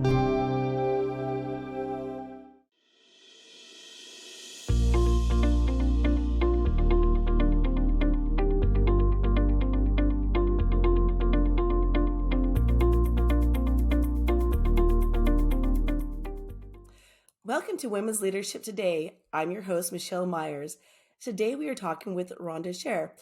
Welcome to Women's Leadership Today. I'm your host, Michelle Myers. Today we are talking with Rhonda Sher.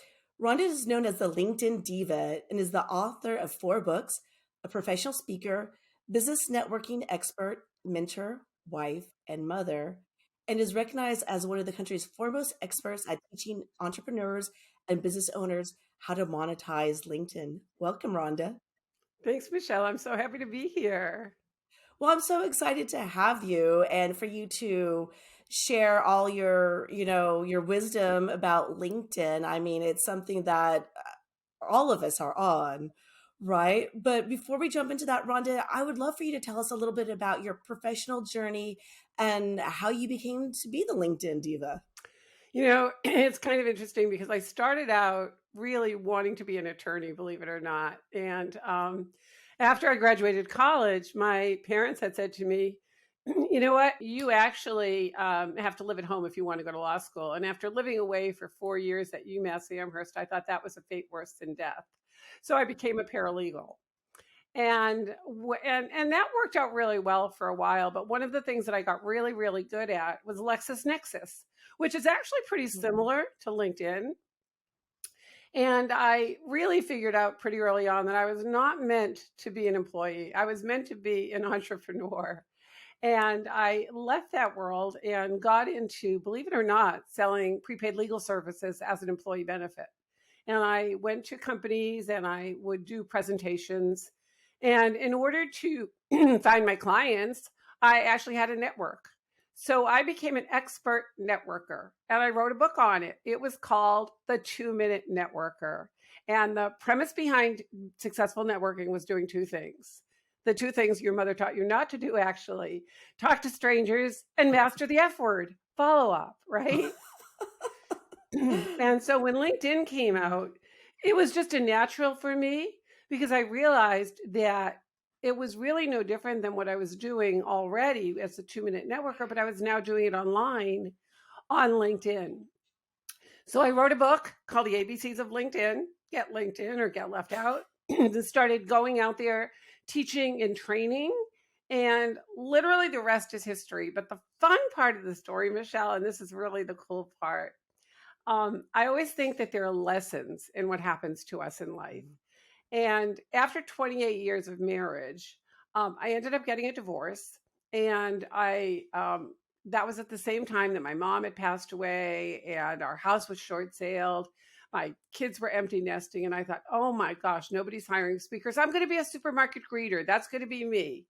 Rhonda is known as the LinkedIn Diva and is the author of 4 books, a professional speaker, business networking expert, mentor, wife, and mother, and is recognized as one of the country's foremost experts at teaching entrepreneurs and business owners how to monetize LinkedIn. Welcome, Rhonda. Thanks, Michelle. I'm so happy to be here. Well, I'm so excited to have you and for you to share all your wisdom about LinkedIn. I mean, it's something that all of us are on, right? But before we jump into that, Rhonda, I would love for you to tell us a little bit about your professional journey and how you became to be the LinkedIn diva. It's kind of interesting because I started out really wanting to be an attorney, believe it or not. And after I graduated college, my parents had said to me, you know what? You actually have to live at home if you want to go to law school. And after living away for 4 years at UMass Amherst, I thought that was a fate worse than death. So I became a paralegal. And that worked out really well for a while. But one of the things that I got really, really good at was LexisNexis, which is actually pretty similar to LinkedIn. And I really figured out pretty early on that I was not meant to be an employee. I was meant to be an entrepreneur. And I left that world and got into, believe it or not, selling prepaid legal services as an employee benefit. And I went to companies and I would do presentations. And in order to find my clients, I actually had a network. So I became an expert networker and I wrote a book on it. It was called The 2-Minute Networker. And the premise behind successful networking was doing 2 things. The 2 things your mother taught you not to do, actually: talk to strangers and master the F word, follow up, right? And so when LinkedIn came out, it was just a natural for me because I realized that it was really no different than what I was doing already as a 2-minute networker, but I was now doing it online on LinkedIn. So I wrote a book called The ABCs of LinkedIn, Get LinkedIn or Get Left Out. And started going out there teaching and training. And literally the rest is history. But the fun part of the story, Michelle, and this is really the cool part, I always think that there are lessons in what happens to us in life. And after 28 years of marriage, I ended up getting a divorce. And that was at the same time that my mom had passed away and our house was short saled. My kids were empty nesting. And I thought, oh my gosh, nobody's hiring speakers. I'm going to be a supermarket greeter. That's going to be me.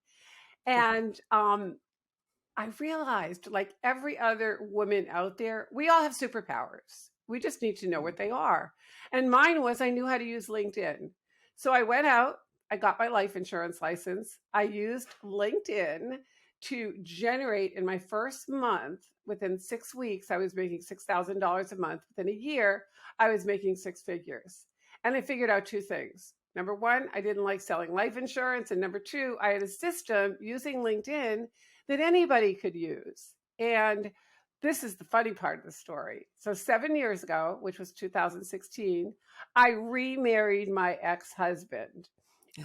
And I realized, like every other woman out there, we all have superpowers. We just need to know what they are. And mine was I knew how to use LinkedIn. So I went out, I got my life insurance license. I used LinkedIn to generate in my first month, within 6 weeks, I was making $6,000 a month. Within a year, I was making 6 figures. And I figured out 2 things. Number 1, I didn't like selling life insurance. And number 2, I had a system using LinkedIn that anybody could use. And this is the funny part of the story. So 7 years ago, which was 2016, I remarried my ex-husband.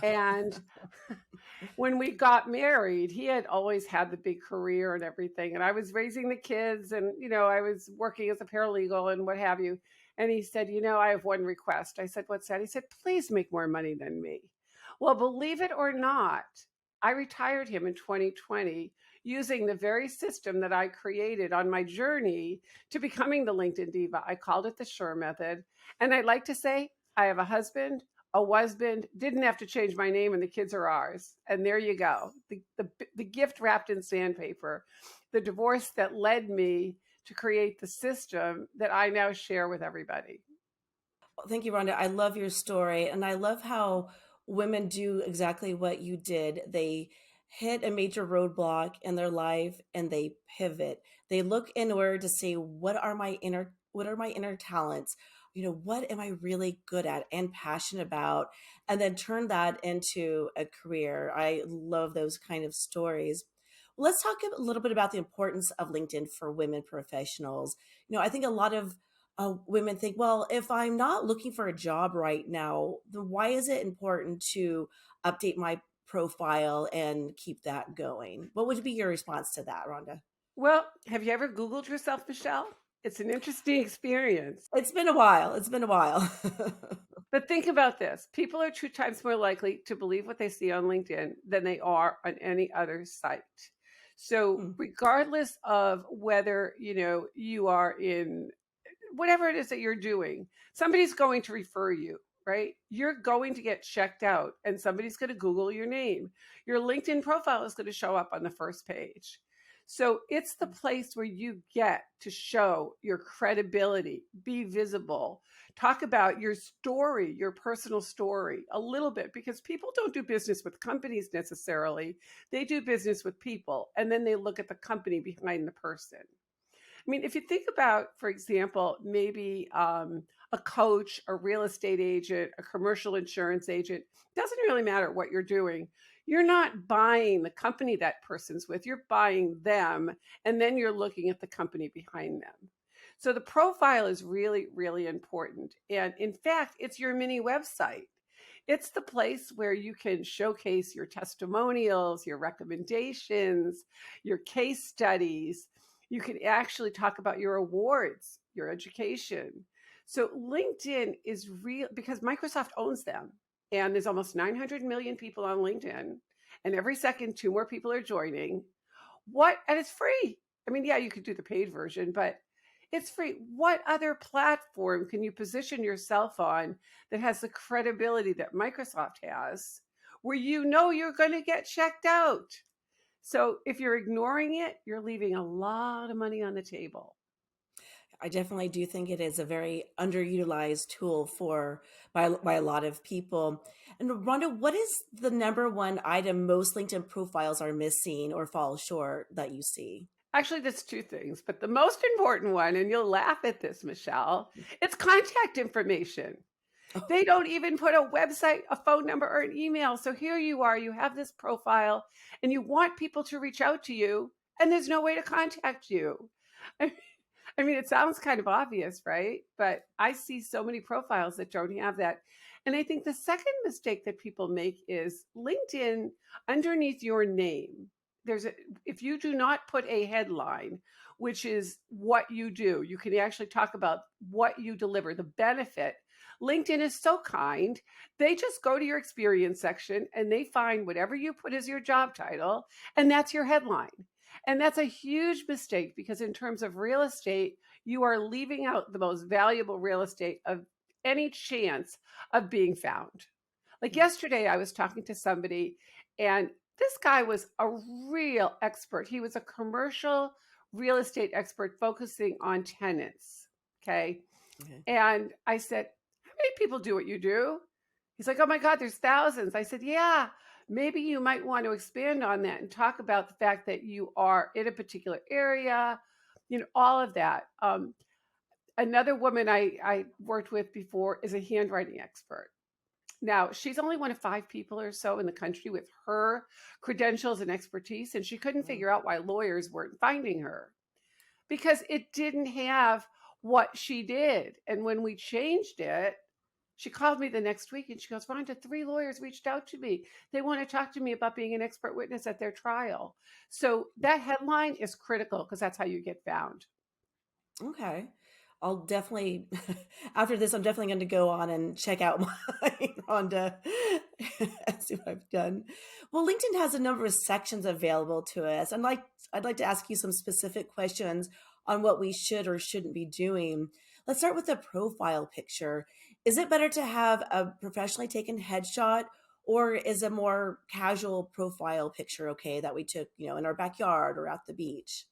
And when we got married, he had always had the big career and everything. And I was raising the kids and, I was working as a paralegal and what have you. And he said, I have one request. I said, what's that? He said, please make more money than me. Well, believe it or not, I retired him in 2020 using the very system that I created on my journey to becoming the LinkedIn diva. I called it the Sher method. And I'd like to say I have a husband, a husband, didn't have to change my name, and the kids are ours. And there you go. The gift wrapped in sandpaper, the divorce that led me to create the system that I now share with everybody. Well, thank you, Rhonda. I love your story. And I love how women do exactly what you did. They hit a major roadblock in their life and they pivot. They look inward to say, what are my inner talents? what am I really good at and passionate about? And then turn that into a career. I love those kind of stories. Let's talk a little bit about the importance of LinkedIn for women professionals. I think a lot of women think, well, if I'm not looking for a job right now, then why is it important to update my profile and keep that going? What would be your response to that, Rhonda? Well, have you ever Googled yourself, Michelle? It's an interesting experience. It's been a while. It's been a while. But think about this. People are 2 times more likely to believe what they see on LinkedIn than they are on any other site. So Hmm. regardless of whether, you are in whatever it is that you're doing, somebody's going to refer you, right? You're going to get checked out and somebody's going to Google your name. Your LinkedIn profile is going to show up on the first page. So it's the place where you get to show your credibility, be visible, talk about your story, your personal story a little bit, because people don't do business with companies necessarily. They do business with people, and then they look at the company behind the person. I mean, if you think about, for example, maybe a coach, a real estate agent, a commercial insurance agent, doesn't really matter what you're doing. You're not buying the company that person's with, you're buying them, and then you're looking at the company behind them. So the profile is really, really important. And in fact, it's your mini website. It's the place where you can showcase your testimonials, your recommendations, your case studies. You can actually talk about your awards, your education. So LinkedIn is real because Microsoft owns them. And there's almost 900 million people on LinkedIn. And every second, 2 more people are joining. And it's free. I mean, yeah, you could do the paid version, but it's free. What other platform can you position yourself on that has the credibility that Microsoft has, where you know you're going to get checked out? So if you're ignoring it, you're leaving a lot of money on the table. I definitely do think it is a very underutilized tool by a lot of people. And Rhonda, what is the number one item most LinkedIn profiles are missing or fall short that you see? Actually, that's 2 things, but the most important one, and you'll laugh at this, Michelle, it's contact information. Oh, They don't even put a website, a phone number, or an email. So here you are, you have this profile, and you want people to reach out to you, and there's no way to contact you. I mean, it sounds kind of obvious, right? But I see so many profiles that don't have that. And I think the second mistake that people make is LinkedIn underneath your name. There's a If you do not put a headline, which is what you do, you can actually talk about what you deliver, the benefit. LinkedIn is so kind. They just go to your experience section and they find whatever you put as your job title, and that's your headline. And that's a huge mistake because, in terms of real estate, you are leaving out the most valuable real estate of any chance of being found. Like mm, yesterday, I was talking to somebody, and this guy was a real expert. He was a commercial real estate expert focusing on tenants. Okay. okay. And I said, how many people do what you do? He's like, oh my God, there's thousands. I said, yeah, maybe you might want to expand on that and talk about the fact that you are in a particular area, all of that. Another woman I worked with before is a handwriting expert. Now, she's only one of 5 people or so in the country with her credentials and expertise, and she couldn't Mm. figure out why lawyers weren't finding her because it didn't have what she did. And when we changed it, she called me the next week and she goes, Rhonda, 3 lawyers reached out to me. They want to talk to me about being an expert witness at their trial. So that headline is critical because that's how you get found. Okay. I'll definitely, after this, I'm definitely going to go on and check out my Rhonda and see what I've done. Well, LinkedIn has a number of sections available to us. I'd like to ask you some specific questions on what we should or shouldn't be doing. Let's start with the profile picture. Is it better to have a professionally taken headshot, or is a more casual profile picture okay that we took, in our backyard or at the beach?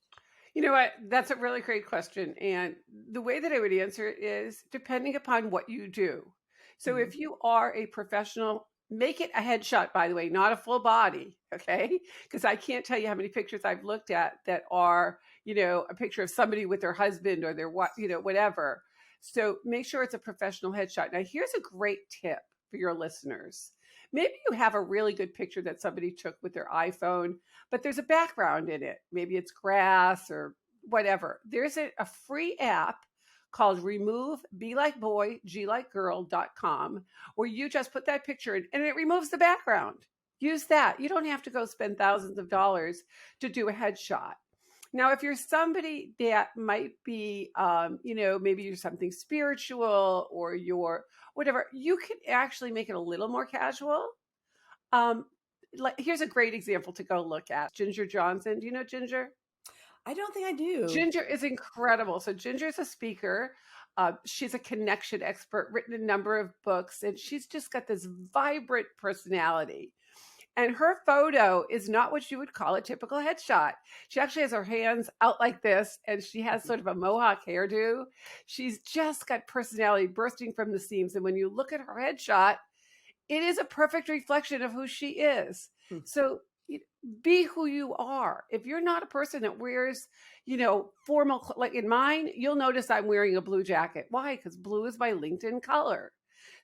You know what? That's a really great question. And the way that I would answer it is depending upon what you do. So Hmm. if you are a professional, make it a headshot, by the way, not a full body. Okay. Because I can't tell you how many pictures I've looked at that are, a picture of somebody with their husband or their what, whatever. So make sure it's a professional headshot. Now, here's a great tip for your listeners. Maybe you have a really good picture that somebody took with their iPhone, but there's a background in it. Maybe it's grass or whatever. There's a free app called remove be like boy, g like girl.com, where you just put that picture in and it removes the background. Use that. You don't have to go spend thousands of dollars to do a headshot. Now, if you're somebody that might be, maybe you're something spiritual or you're whatever, you can actually make it a little more casual. Um, like, here's a great example to go look at. Ginger Johnson. Do you know Ginger? I don't think I do. Ginger is incredible. So Ginger is a speaker. She's a connection expert, written a number of books, and she's just got this vibrant personality. And her photo is not what you would call a typical headshot. She actually has her hands out like this, and she has sort of a mohawk hairdo. She's just got personality bursting from the seams. And when you look at her headshot, it is a perfect reflection of who she is. Hmm. So be who you are. If you're not a person that wears, formal, like in mine, you'll notice I'm wearing a blue jacket. Why? Because blue is my LinkedIn color.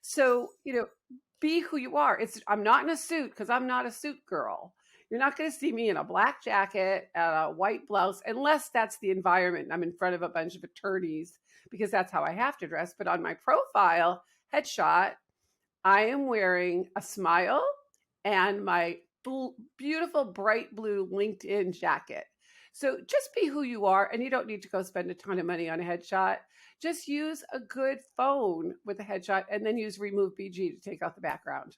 So, be who you are. I'm not in a suit because I'm not a suit girl. You're not going to see me in a black jacket and a white blouse unless that's the environment. I'm in front of a bunch of attorneys because that's how I have to dress. But on my profile headshot, I am wearing a smile and my beautiful bright blue LinkedIn jacket. So just be who you are, and you don't need to go spend a ton of money on a headshot. Just use a good phone with a headshot and then use remove BG to take out the background.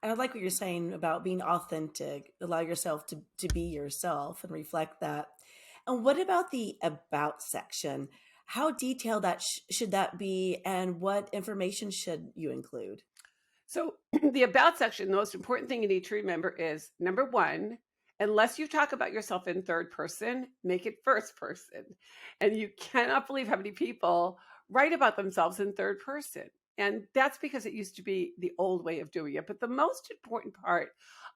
And I like what you're saying about being authentic. Allow yourself to be yourself and reflect that. And what about the about section? How detailed should that be, and what information should you include? So the about section, the most important thing you need to remember is number one, unless you talk about yourself in third person, make it first person. And you cannot believe how many people write about themselves in third person. And that's because it used to be the old way of doing it. But the most important part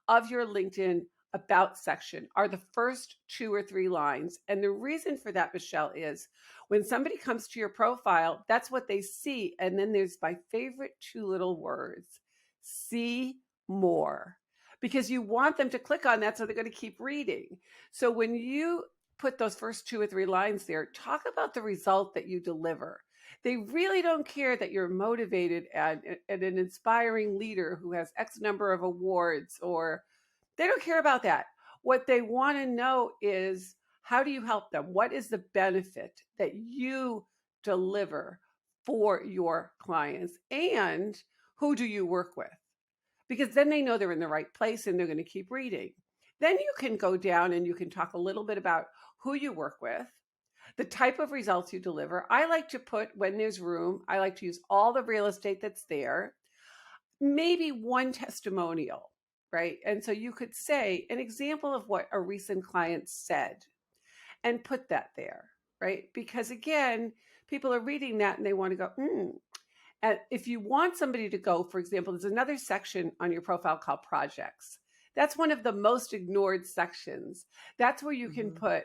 of your LinkedIn about section are the first 2 or 3 lines. And the reason for that, Michelle, is when somebody comes to your profile, that's what they see. And then there's my favorite 2 little words: see more, because you want them to click on that so they're going to keep reading. So when you put those first 2 or 3 lines there, talk about the result that you deliver. They really don't care that you're motivated and an inspiring leader who has X number of awards, or they don't care about that. What they want to know is, how do you help them? What is the benefit that you deliver for your clients? And who do you work with? Because then they know they're in the right place and they're going to keep reading. Then you can go down and you can talk a little bit about who you work with, the type of results you deliver. I like to put, when there's room, I like to use all the real estate that's there, maybe one testimonial, right? And so you could say an example of what a recent client said and put that there, right? Because again, people are reading that and they want to go, And if you want somebody to go, for example, there's another section on your profile called projects. That's one of the most ignored sections. That's where you can put,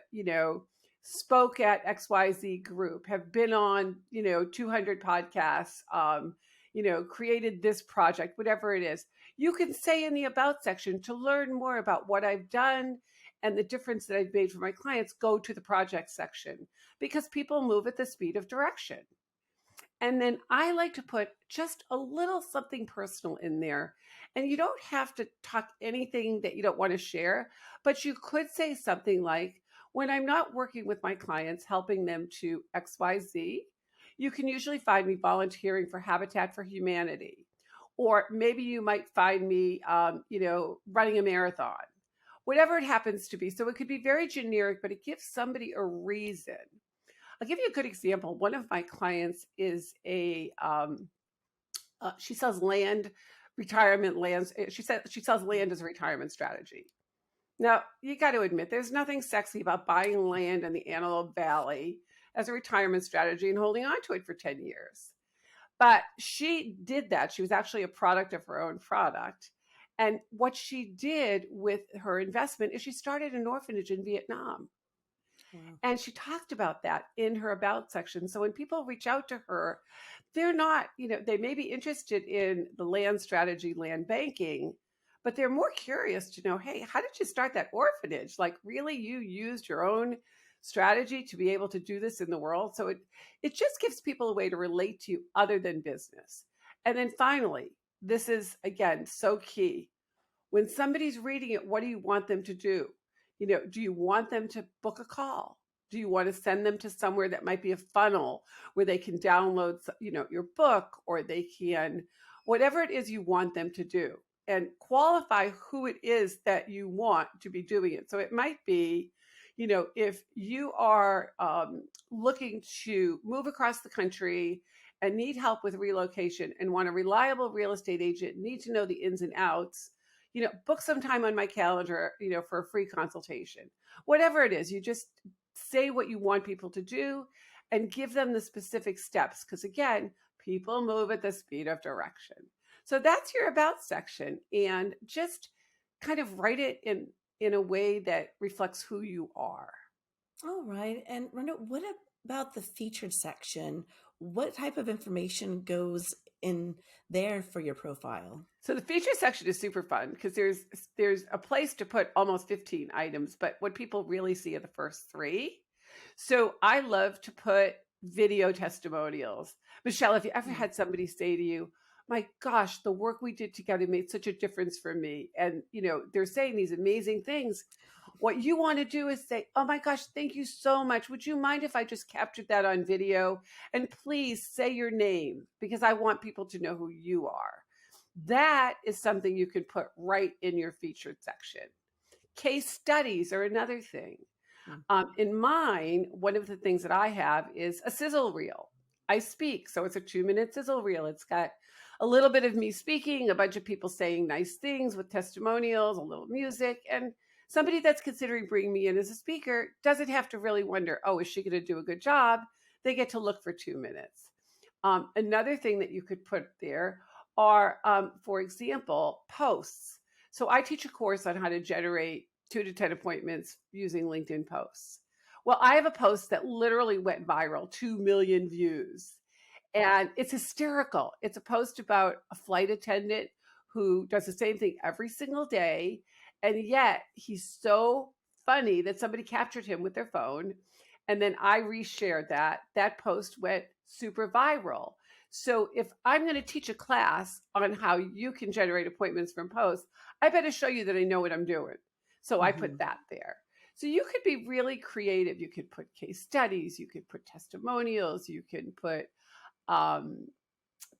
spoke at XYZ group, have been on, 200 podcasts, created this project, whatever it is. You can say in the about section, to learn more about what I've done and the difference that I've made for my clients, go to the project section, because people move at the speed of direction. And then I like to put just a little something personal in there. And you don't have to talk anything that you don't want to share, but you could say something like, when I'm not working with my clients, helping them to XYZ, you can usually find me volunteering for Habitat for Humanity. Or maybe you might find me, running a marathon, whatever it happens to be. So it could be very generic, but it gives somebody a reason. I'll give you a good example. One of my clients is she sells retirement lands. She sells land as a retirement strategy. Now, you got to admit, there's nothing sexy about buying land in the Antelope Valley as a retirement strategy and holding on to it for 10 years. But she did that. She was actually a product of her own product. And what she did with her investment is she started an orphanage in Vietnam. Wow. And she talked about that in her about section. So when people reach out to her, they're not, they may be interested in the land strategy, land banking, but they're more curious to know, hey, how did you start that orphanage? Like, really, you used your own strategy to be able to do this in the world. So it just gives people a way to relate to you other than business. And then finally, this is again so key. When somebody's reading it, what do you want them to do? Do you want them to book a call? Do you want to send them to somewhere that might be a funnel where they can download, your book, or they can, whatever it is you want them to do, and qualify who it is that you want to be doing it. So it might be, if you are looking to move across the country and need help with relocation and want a reliable real estate agent, need to know the ins and outs, book some time on my calendar, for a free consultation. Whatever it is, you just say what you want people to do and give them the specific steps. Because again, people move at the speed of direction. So that's your about section. And just kind of write it in a way that reflects who you are. All right. And Rhonda, what about the featured section? What type of information goes in there for your profile? So the feature section is super fun because there's a place to put almost 15 items, but what people really see are the first 3. So I love to put video testimonials. Michelle, have you ever had somebody say to you, my gosh, the work we did together made such a difference for me? And, they're saying these amazing things. What you want to do is say, oh my gosh, thank you so much. Would you mind if I just captured that on video? And please say your name because I want people to know who you are. That is something you can put right in your featured section. Case studies are another thing. In mine, one of the things that I have is a sizzle reel. I speak, so it's a 2-minute sizzle reel. It's got a little bit of me speaking, a bunch of people saying nice things with testimonials, a little music, and somebody that's considering bringing me in as a speaker doesn't have to really wonder, oh, is she going to do a good job? They get to look for 2 minutes. Another thing that you could put there are, for example, posts. So I teach a course on how to generate 2 to 10 appointments using LinkedIn posts. Well, I have a post that literally went viral, 2 million views. And it's hysterical. It's a post about a flight attendant who does the same thing every single day. And yet he's so funny that somebody captured him with their phone. And then I reshared that. That post went super viral. So if I'm going to teach a class on how you can generate appointments from posts, I better show you that I know what I'm doing. So I put that there. So you could be really creative. You could put case studies, you could put testimonials, you can put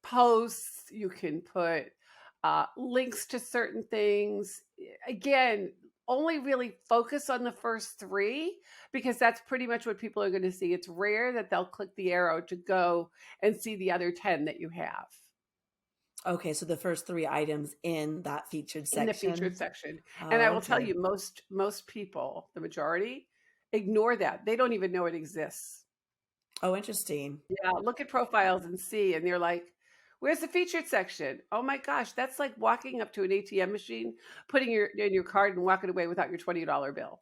posts, you can put links to certain things. Again, only really focus on the first 3 because that's pretty much what people are going to see. It's rare that they'll click the arrow to go and see the other 10 that you have. Okay, so the first 3 items in that featured In the featured section. section. And I Oh, will tell okay. you, most people, the majority, ignore that. They don't even know it exists. Oh, interesting. Yeah, look at profiles and see, and they're like, where's the featured section? Oh my gosh, that's like walking up to an ATM machine, putting in your card and walking away without your $20 bill.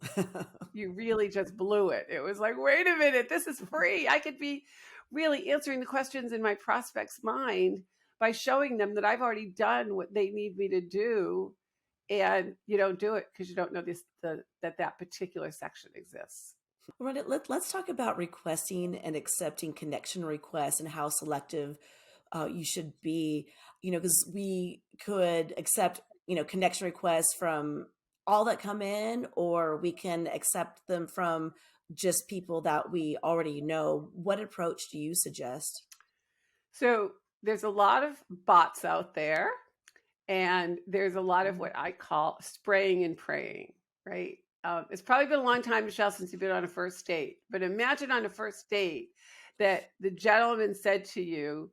You really just blew it. It was like, wait a minute, this is free. I could be really answering the questions in my prospect's mind by showing them that I've already done what they need me to do. And you don't do it because you don't know that particular section exists. Rhonda, let's talk about requesting and accepting connection requests and how selective you should be, because we could accept, connection requests from all that come in, or we can accept them from just people that we already know. What approach do you suggest? So there's a lot of bots out there, and there's a lot of what I call spraying and praying, right? It's probably been a long time, Michelle, since you've been on a first date. But imagine on a first date that the gentleman said to you,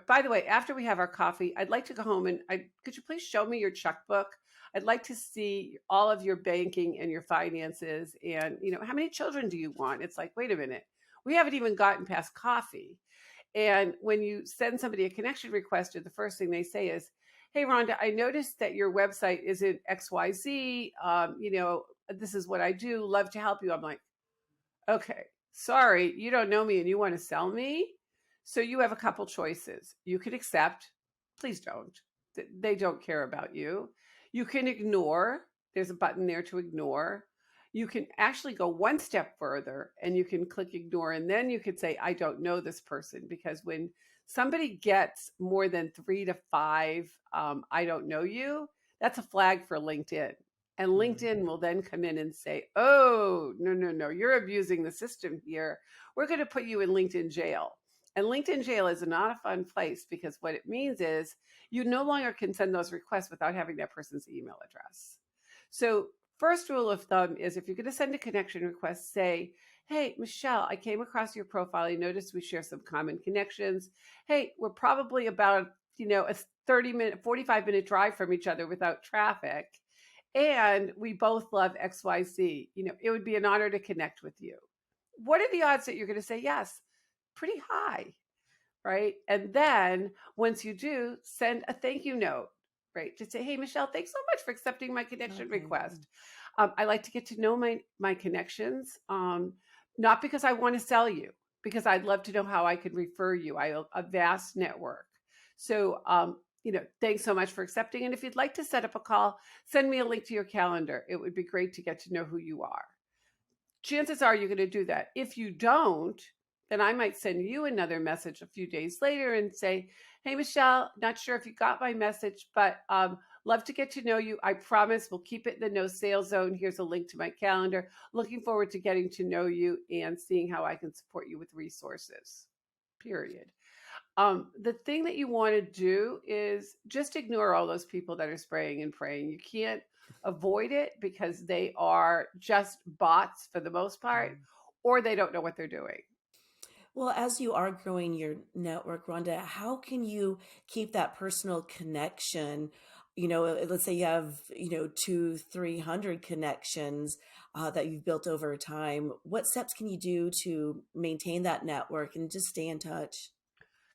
by the way, after we have our coffee, I'd like to go home and could you please show me your checkbook? I'd like to see all of your banking and your finances. And, how many children do you want? It's like, wait a minute, we haven't even gotten past coffee. And when you send somebody a connection request, the first thing they say is, hey, Rhonda, I noticed that your website isn't XYZ. This is what I do. Love to help you. I'm like, Okay, sorry, you don't know me and you want to sell me. So you have a couple choices. You could accept, please don't. They don't care about you. You can ignore, there's a button there to ignore. You can actually go one step further and you can click ignore, and then you could say, I don't know this person. Because when somebody gets more than 3 to 5, I don't know you, that's a flag for LinkedIn. And Mhm. LinkedIn will then come in and say, oh, no, no, no, you're abusing the system here. We're going to put you in LinkedIn jail. And LinkedIn jail is not a fun place, because what it means is you no longer can send those requests without having that person's email address. So, first rule of thumb is, if you're going to send a connection request, say, hey, Michelle, I came across your profile. I noticed we share some common connections. Hey, we're probably about, a 30-minute, 45-minute drive from each other without traffic. And we both love XYZ. It would be an honor to connect with you. What are the odds that you're going to say yes? Pretty high, right? And then once you do, send a thank you note, right? To say, hey, Michelle, thanks so much for accepting my connection Okay. request. I like to get to know my connections, not because I want to sell you, because I'd love to know how I could refer you. I have a vast network. So, thanks so much for accepting. And if you'd like to set up a call, send me a link to your calendar. It would be great to get to know who you are. Chances are you're going to do that. If you don't, then I might send you another message a few days later and say, hey, Michelle, not sure if you got my message, but love to get to know you. I promise we'll keep it in the no sales zone. Here's a link to my calendar. Looking forward to getting to know you and seeing how I can support you with resources. Period. The thing that you want to do is just ignore all those people that are spraying and praying. You can't avoid it, because they are just bots for the most part, Mhm. or they don't know what they're doing. Well, as you are growing your network, Rhonda, how can you keep that personal connection? Let's say you have, two, 300 connections that you've built over time. What steps can you do to maintain that network and just stay in touch?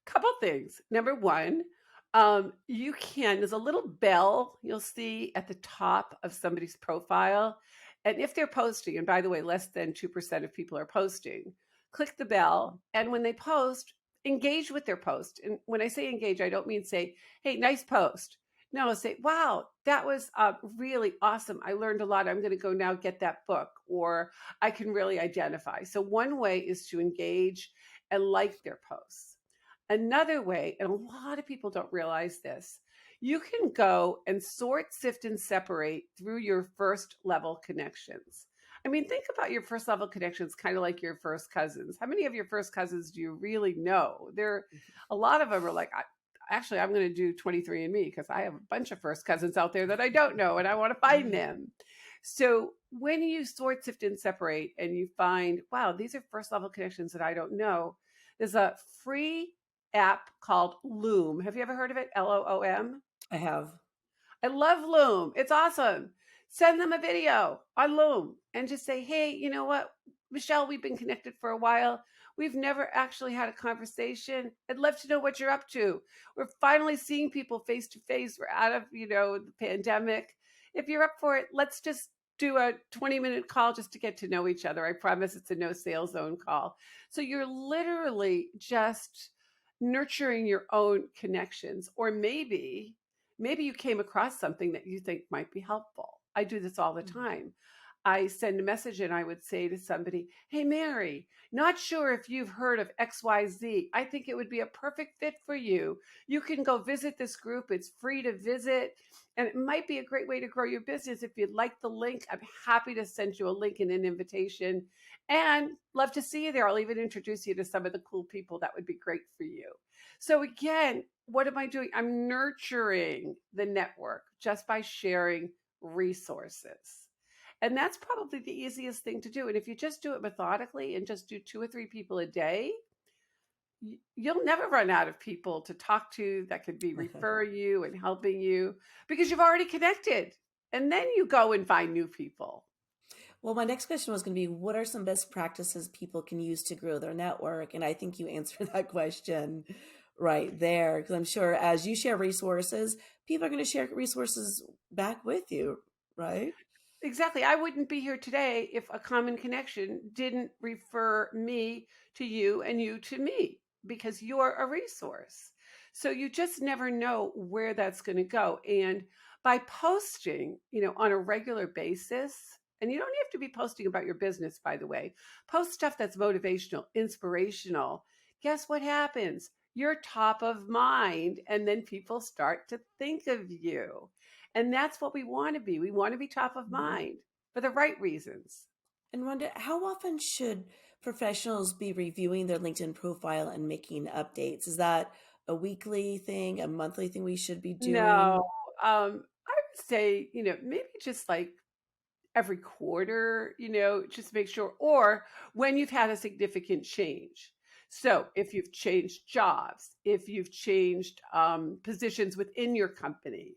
Couple things. Number one, there's a little bell you'll see at the top of somebody's profile. And if they're posting, and by the way, less than 2% of people are posting, click the bell. And when they post, engage with their post. And when I say engage, I don't mean say, hey, nice post. No, say, wow, that was really awesome. I learned a lot. I'm going to go now get that book, or I can really identify. So, one way is to engage and like their posts. Another way, and a lot of people don't realize this, you can go and sort, sift, and separate through your first level connections. I mean, think about your first level connections kind of like your first cousins. How many of your first cousins do you really know? A lot of them are like, actually, I'm going to do 23andMe because I have a bunch of first cousins out there that I don't know and I want to find them. So when you sort, sift, and separate and you find, wow, these are first level connections that I don't know, there's a free app called Loom. Have you ever heard of it? Loom? I have. I love Loom. It's awesome. Send them a video on Loom and just say, hey, you know what, Michelle, we've been connected for a while. We've never actually had a conversation. I'd love to know what you're up to. We're finally seeing people face to face. We're out of, the pandemic. If you're up for it, let's just do a 20-minute call just to get to know each other. I promise it's a no sales zone call. So you're literally just nurturing your own connections. Or maybe you came across something that you think might be helpful. I do this all the Mhm. time. I send a message and I would say to somebody, hey, Mary, not sure if you've heard of XYZ. I think it would be a perfect fit for you. You can go visit this group. It's free to visit. And it might be a great way to grow your business. If you'd like the link, I'm happy to send you a link and an invitation. And love to see you there. I'll even introduce you to some of the cool people that would be great for you. So, again, what am I doing? I'm nurturing the network just by sharing resources. And that's probably the easiest thing to do. And if you just do it methodically and just do 2 or 3 people a day, you'll never run out of people to talk to that could be referring you and helping you, because you've already connected. And then you go and find new people. Well, my next question was going to be, what are some best practices people can use to grow their network? And I think you answered that question right there, because I'm sure as you share resources, people are going to share resources back with you, right? Exactly. I wouldn't be here today if a common connection didn't refer me to you and you to me because you're a resource. So you just never know where that's going to go. And by posting, on a regular basis, and you don't have to be posting about your business, by the way, post stuff that's motivational, inspirational. Guess what happens? You're top of mind, and then people start to think of you. And that's what we want to be. We want to be top of Mhm. mind for the right reasons. And Rhonda, how often should professionals be reviewing their LinkedIn profile and making updates? Is that a weekly thing, a monthly thing we should be No, doing? I would say, maybe just like every quarter, just make sure, or when you've had a significant change. So if you've changed jobs, if you've changed positions within your company,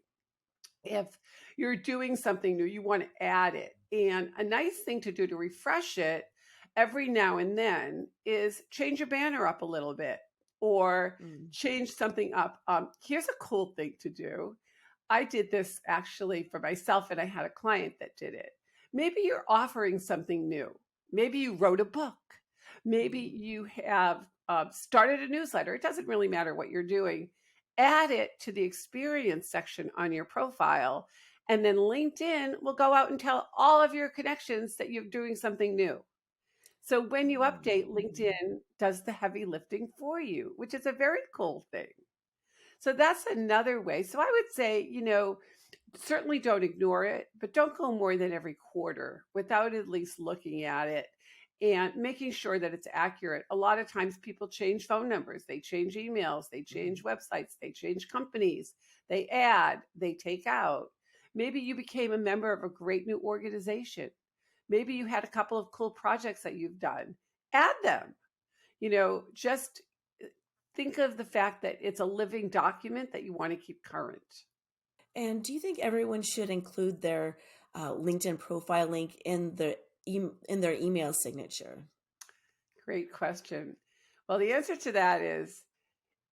if you're doing something new, you want to add it. And a nice thing to do to refresh it every now and then is change your banner up a little bit or Mm. change something up. Here's a cool thing to do. I did this actually for myself, and I had a client that did it. Maybe you're offering something new. Maybe you wrote a book. Maybe Mm. you have started a newsletter. It doesn't really matter what you're doing. Add it to the experience section on your profile. And then LinkedIn will go out and tell all of your connections that you're doing something new. So when you update, Mhm. LinkedIn does the heavy lifting for you, which is a very cool thing. So that's another way. So I would say, certainly don't ignore it, but don't go more than every quarter without at least looking at it and making sure that it's accurate. A lot of times people change phone numbers, they change emails, they Mhm. change websites, they change companies, they add, they take out. Maybe you became a member of a great new organization. Maybe you had a couple of cool projects that you've done. Add them. Just think of the fact that it's a living document that you want to keep current. And do you think everyone should include their LinkedIn profile link in in their email signature? Great question. Well, the answer to that is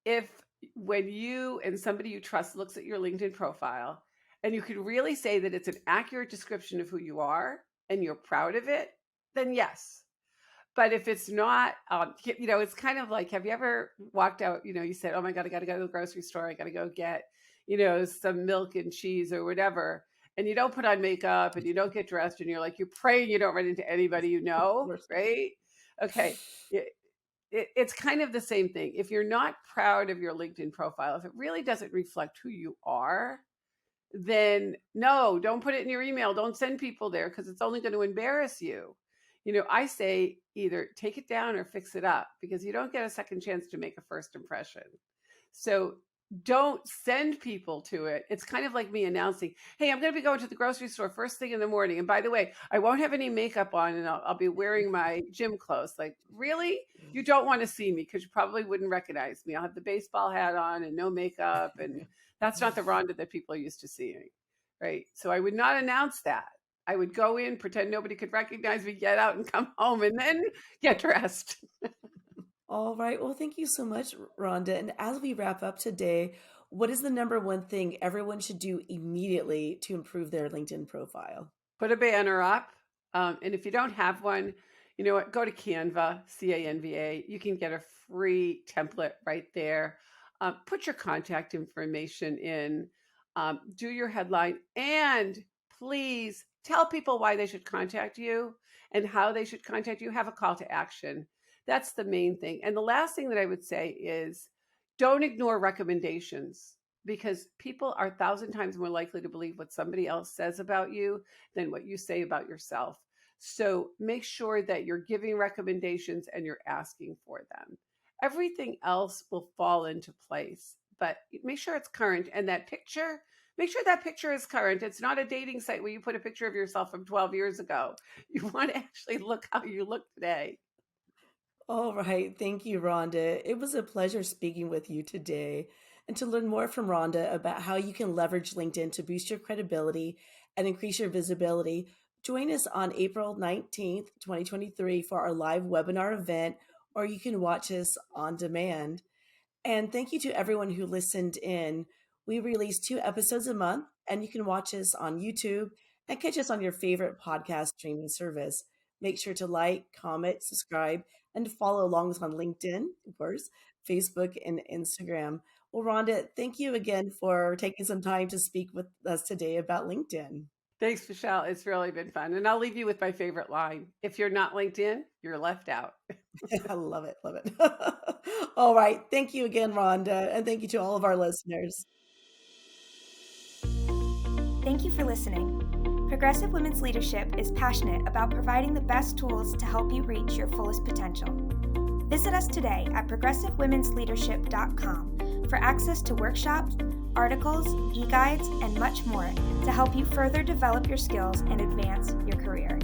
if when you and somebody you trust looks at your LinkedIn profile and you can really say that it's an accurate description of who you are and you're proud of it, then yes. But if it's not, it's kind of like, have you ever walked out, you said, oh my God, I got to go to the grocery store. I got to go get, some milk and cheese or whatever. And you don't put on makeup and you don't get dressed and you're like, you're praying you don't run into anybody you Of know, course. right? Okay. It's kind of the same thing. If you're not proud of your LinkedIn profile, if it really doesn't reflect who you are, then no, don't put it in your email. Don't send people there because it's only going to embarrass you. I say either take it down or fix it up because you don't get a second chance to make a first impression. So don't send people to it. It's kind of like me announcing, hey, I'm going to be going to the grocery store first thing in the morning. And by the way, I won't have any makeup on and I'll be wearing my gym clothes. Like, really? You don't want to see me because you probably wouldn't recognize me. I'll have the baseball hat on and no makeup. And that's not the Rhonda that people are used to seeing. Right. So I would not announce that. I would go in, pretend nobody could recognize me, get out and come home and then get dressed. All right. Well, thank you so much, Rhonda. And as we wrap up today, what is the number one thing everyone should do immediately to improve their LinkedIn profile? Put a banner up. And if you don't have one, you know what? Go to Canva, Canva. You can get a free template right there. Put your contact information in, do your headline, and please tell people why they should contact you and how they should contact you. Have a call to action. That's the main thing. And the last thing that I would say is don't ignore recommendations because people are 1,000 times more likely to believe what somebody else says about you than what you say about yourself. So make sure that you're giving recommendations and you're asking for them. Everything else will fall into place, but make sure it's current. And that picture, make sure that picture is current. It's not a dating site where you put a picture of yourself from 12 years ago. You want to actually look how you look today. All right. Thank you, Rhonda. It was a pleasure speaking with you today. And to learn more from Rhonda about how you can leverage LinkedIn to boost your credibility and increase your visibility, join us on April 19th, 2023 for our live webinar event, or you can watch us on demand. And thank you to everyone who listened in. We release 2 episodes a month, and you can watch us on YouTube and catch us on your favorite podcast streaming service. Make sure to like, comment, subscribe, and follow along on LinkedIn, of course, Facebook, and Instagram. Well, Rhonda, thank you again for taking some time to speak with us today about LinkedIn. Thanks, Michelle. It's really been fun. And I'll leave you with my favorite line. If you're not LinkedIn, you're left out. I love it. Love it. All right. Thank you again, Rhonda. And thank you to all of our listeners. Thank you for listening. Progressive Women's Leadership is passionate about providing the best tools to help you reach your fullest potential. Visit us today at progressivewomensleadership.com for access to workshops, articles, e-guides, and much more to help you further develop your skills and advance your career.